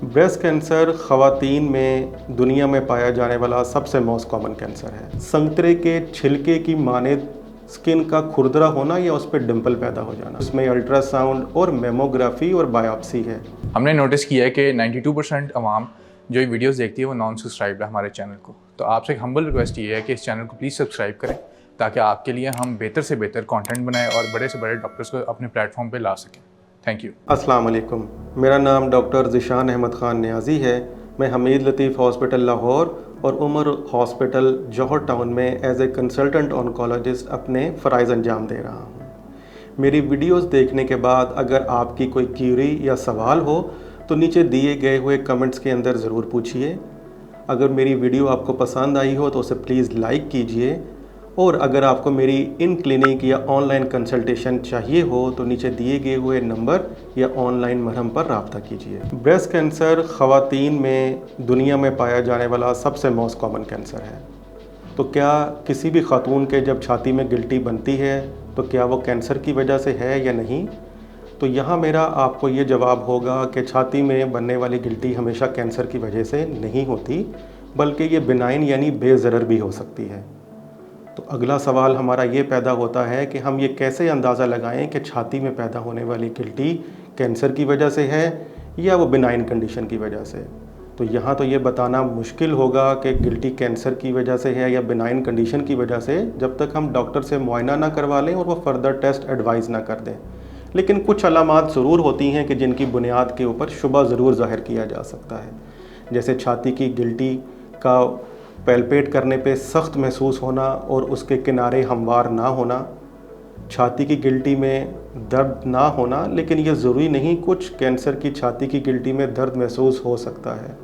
Breast cancer ख़वातीन में दुनिया में पाया जाने वाला सबसे मोस्ट कॉमन कैंसर है। संतरे के छिलके की मानिंद स्किन का खुरदरा होना या उस पर डिंपल पैदा हो जाना, उसमें अल्ट्रासाउंड और मेमोग्राफी और बायोप्सी है। हमने नोटिस किया है कि 92% अवाम जो ये वीडियोस देखती है वो नॉन सब्सक्राइब है हमारे चैनल को। तो आपसे एक हम्बल रिक्वेस्ट ये है कि इस चैनल को प्लीज़ सब्सक्राइब करें ताकि आपके लिए हम बेहतर से बेहतर कंटेंट बनाएं और बड़े से बड़े डॉक्टर्स को अपने प्लेटफॉर्म पे ला सकें। Thank you. अस्सलाम वालेकुम, मेरा नाम डॉक्टर ज़िशान अहमद ख़ान नियाज़ी है। मैं हमीद लतीफ़ हॉस्पिटल लाहौर और उमर हॉस्पिटल जौहर टाउन में एज ए कंसल्टेंट ऑन्कोलॉजिस्ट अपने फ़राइज़ अंजाम दे रहा हूँ। मेरी वीडियोस देखने के बाद अगर आपकी कोई क्यूरी या सवाल हो तो नीचे दिए गए हुए कमेंट्स के अंदर ज़रूर पूछिए। अगर मेरी वीडियो आपको पसंद आई हो तो उसे प्लीज़ लाइक कीजिए, और अगर आपको मेरी इन क्लिनिक या ऑनलाइन कंसल्टेशन चाहिए हो तो नीचे दिए गए हुए नंबर या ऑनलाइन मरहम पर रब्ता कीजिए। ब्रेस्ट कैंसर ख़वातीन में दुनिया में पाया जाने वाला सबसे मोस्ट कॉमन कैंसर है। तो क्या किसी भी खातून के जब छाती में गिल्टी बनती है तो क्या वो कैंसर की वजह से है या नहीं? तो यहाँ मेरा आपको ये जवाब होगा कि छाती में बनने वाली गिल्टी हमेशा कैंसर की वजह से नहीं होती, बल्कि ये बिनाइन यानी बेज़रर भी हो सकती है। तो अगला सवाल हमारा ये पैदा होता है कि हम ये कैसे अंदाज़ा लगाएं कि छाती में पैदा होने वाली गिल्टी कैंसर की वजह से है या वो बिनाइन कंडीशन की वजह से। तो यहाँ तो ये बताना मुश्किल होगा कि गिल्टी कैंसर की वजह से है या बिनाइन कंडीशन की वजह से, जब तक हम डॉक्टर से मुआयना ना करवा लें और वो फर्दर टेस्ट एडवाइस ना कर दें। लेकिन कुछ अलामात ज़रूर होती हैं कि जिनकी बुनियाद के ऊपर शुबा ज़रूर ज़ाहिर किया जा सकता है, जैसे छाती की गिल्टी का पैल्पेट करने पे सख्त महसूस होना और उसके किनारे हमवार ना होना, छाती की गिल्टी में दर्द ना होना, लेकिन यह ज़रूरी नहीं, कुछ कैंसर की छाती की गिल्टी में दर्द महसूस हो सकता है।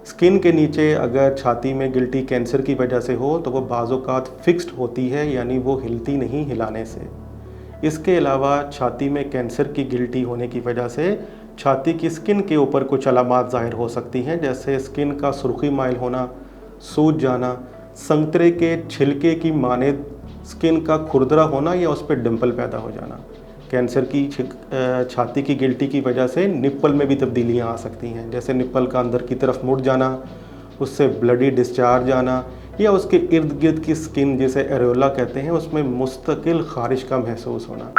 स्किन के नीचे अगर छाती में गिल्टी कैंसर की वजह से हो तो वो बाज़-औक़ात फिक्स्ड होती है, यानी वो हिलती नहीं हिलाने से। इसके अलावा छाती में कैंसर की गिल्टी होने की वजह से छाती की स्किन के ऊपर कुछ अलामात ज़ाहिर हो सकती हैं, जैसे स्किन का सुर्खी माइल होना, सूज जाना, संतरे के छिलके की मानिंद स्किन का खुरदरा होना या उस पर डिंपल पैदा हो जाना। कैंसर की छाती की गिल्टी की वजह से निप्पल में भी तब्दीलियां आ सकती हैं, जैसे निप्पल का अंदर की तरफ मुड़ जाना, उससे ब्लडी डिस्चार्ज आना, या उसके इर्द गिर्द की स्किन जिसे एरोला कहते हैं उसमें मुस्तकिल ख़ारिश का महसूस होना।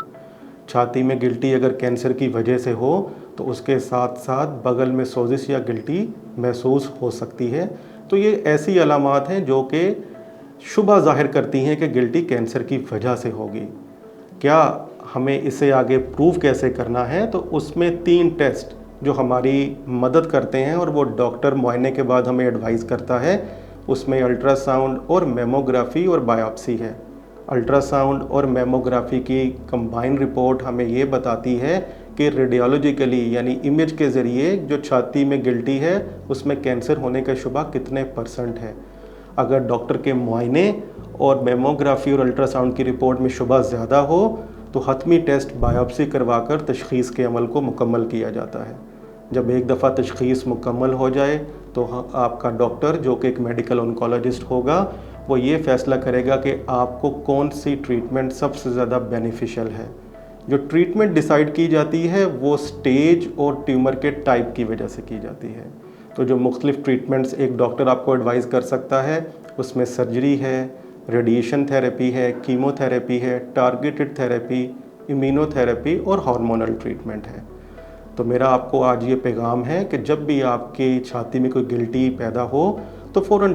छाती में गिल्टी अगर कैंसर की वजह से हो तो उसके साथ साथ बगल में सोजिश या गिल्टी महसूस हो सकती है। तो ये ऐसी अलामात हैं जो कि शुबा ज़ाहिर करती हैं कि गिल्टी कैंसर की वजह से होगी। क्या हमें इसे आगे प्रूव कैसे करना है? तो उसमें 3 टेस्ट जो हमारी मदद करते हैं और वो डॉक्टर मुआयने के बाद हमें एडवाइस करता है, उसमें अल्ट्रासाउंड और मेमोग्राफी और बायोप्सी है। अल्ट्रासाउंड और मेमोग्राफी की कंबाइन रिपोर्ट हमें ये बताती है कि रेडियोलॉजिकली यानी इमेज के ज़रिए जो छाती में गिल्टी है उसमें कैंसर होने का शुबा कितने % है। अगर डॉक्टर के मुआयने और मेमोग्राफी और अल्ट्रासाउंड की रिपोर्ट में शुबा ज़्यादा हो तो हतमी टेस्ट बायोप्सी करवाकर तशख़ीस के अमल को मुकम्मल किया जाता है। जब एक दफ़ा तशख़ीस मुकम्मल हो जाए तो आपका डॉक्टर, जो कि एक मेडिकल ऑन्कोलॉजिस्ट होगा, वो ये फ़ैसला करेगा कि आपको कौन सी ट्रीटमेंट सबसे ज़्यादा बेनिफिशियल है। जो ट्रीटमेंट डिसाइड की जाती है वो स्टेज और ट्यूमर के टाइप की वजह से की जाती है। तो जो मुख्तलिफ़ ट्रीटमेंट्स एक डॉक्टर आपको एडवाइस कर सकता है उसमें सर्जरी है, रेडिएशन थेरेपी है, कीमोथेरेपी है, टारगेटेड थेरेपी, इम्यूनोथेरेपी और हार्मोनल ट्रीटमेंट है। तो मेरा आपको आज ये पैगाम है कि जब भी आपकी छाती में कोई गिल्टी पैदा हो तो फ़ौरन